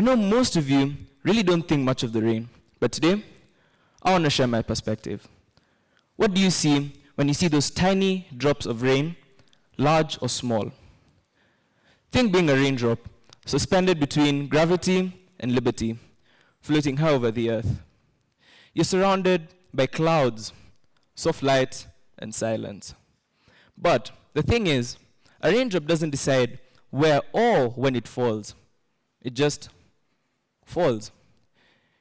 know most of you really don't think much of the rain, but today, I want to share my perspective. What do you see when you see those tiny drops of rain, large or small? Think being a raindrop, suspended between gravity and liberty, floating high over the earth. You're surrounded by clouds, soft light, and silence. But the thing is, a raindrop doesn't decide where or when it falls. It just falls.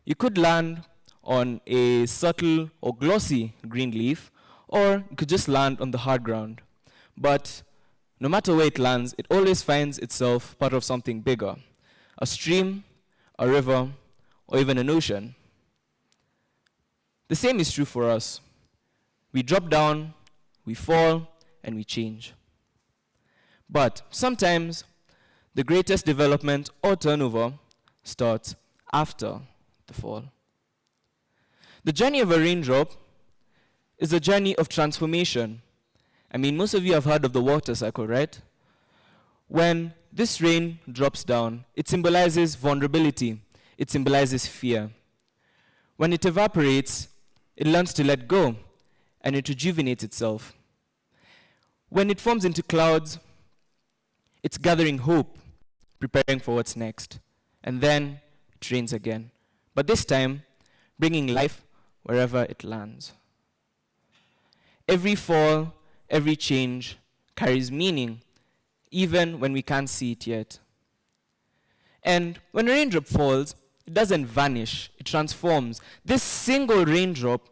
You could land on a subtle or glossy green leaf, or it could just land on the hard ground. But no matter where it lands, it always finds itself part of something bigger, a stream, a river, or even an ocean. The same is true for us. We drop down, we fall, and we change. But sometimes the greatest development or turnover starts after the fall. The journey of a raindrop is a journey of transformation. I mean, most of you have heard of the water cycle, right? When this rain drops down, it symbolizes vulnerability. It symbolizes fear. When it evaporates, it learns to let go, and it rejuvenates itself. When it forms into clouds, it's gathering hope, preparing for what's next. And then it rains again. But this time, bringing life wherever it lands. Every fall, every change carries meaning, even when we can't see it yet. And when a raindrop falls, it doesn't vanish, it transforms. This single raindrop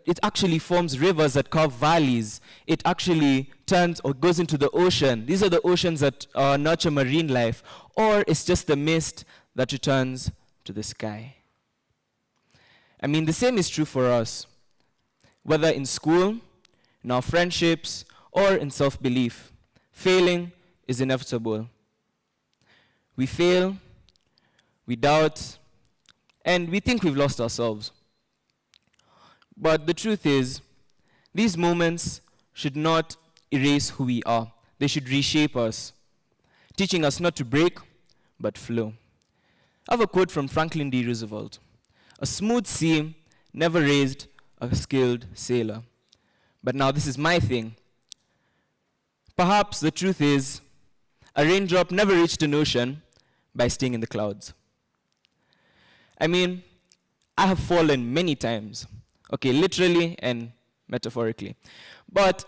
it actually forms rivers that carve valleys. It actually turns or goes into the ocean. These are the oceans that nurture marine life. Or it's just the mist that returns to the sky. I mean, the same is true for us. Whether in school, in our friendships, or in self-belief, failing is inevitable. We fail, we doubt, and we think we've lost ourselves. But the truth is, these moments should not erase who we are. They should reshape us, teaching us not to break, but flow. I have a quote from Franklin D. Roosevelt. "A smooth sea never raised a skilled sailor." But now this is my thing. Perhaps the truth is, a raindrop never reached an ocean by staying in the clouds. I mean, I have fallen many times. Okay, literally and metaphorically. But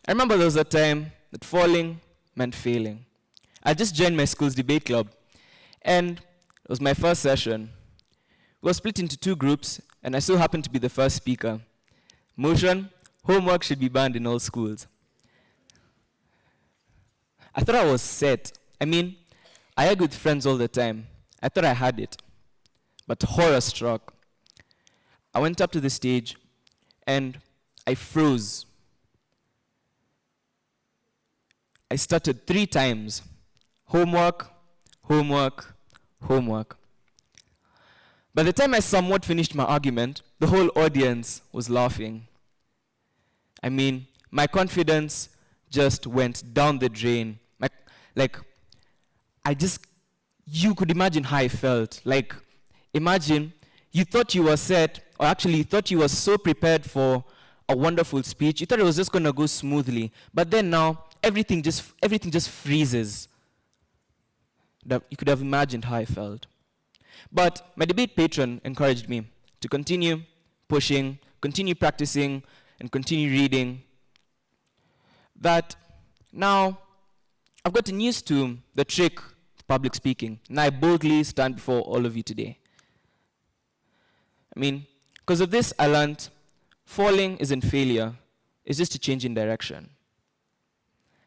I remember there was a time that falling meant failing. I just joined my school's debate club, and it was my first session. We were split into two groups, and I so happened to be the first speaker. Motion: homework should be banned in all schools. I thought I was set. I mean, I argue with friends all the time. I thought I had it. But horror struck. I went up to the stage, and I froze. I stuttered 3 times. Homework, homework, homework. By the time I somewhat finished my argument, the whole audience was laughing. I mean, my confidence just went down the drain. You could imagine how I felt. Like, imagine you thought you were set, or actually you thought you were so prepared for a wonderful speech. You thought it was just going to go smoothly. But then now, everything just freezes. You could have imagined how I felt. But my debate patron encouraged me to continue pushing, continue practicing, and continue reading. That now I've gotten used to the trick of public speaking, and I boldly stand before all of you today. I mean, because of this, I learned falling isn't failure, it's just a change in direction.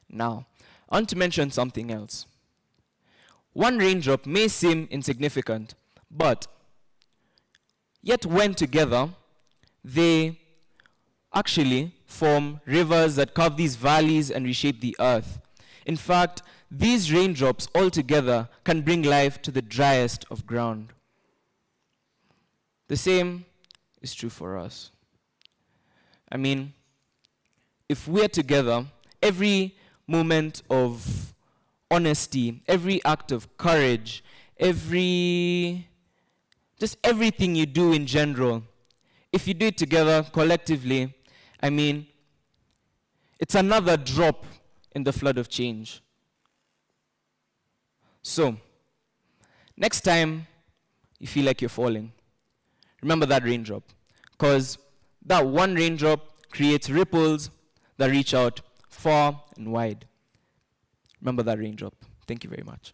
Now, I want to mention something else. One raindrop may seem insignificant, but yet when together, they actually form rivers that carve these valleys and reshape the earth. In fact, these raindrops all together can bring life to the driest of ground. The same is true for us. I mean, if we're together, every moment of honesty, every act of courage, just everything you do in general, if you do it together, collectively, I mean, it's another drop in the flood of change. So, next time you feel like you're falling, remember that raindrop. Because that one raindrop creates ripples that reach out far and wide. Remember that raindrop. Thank you very much.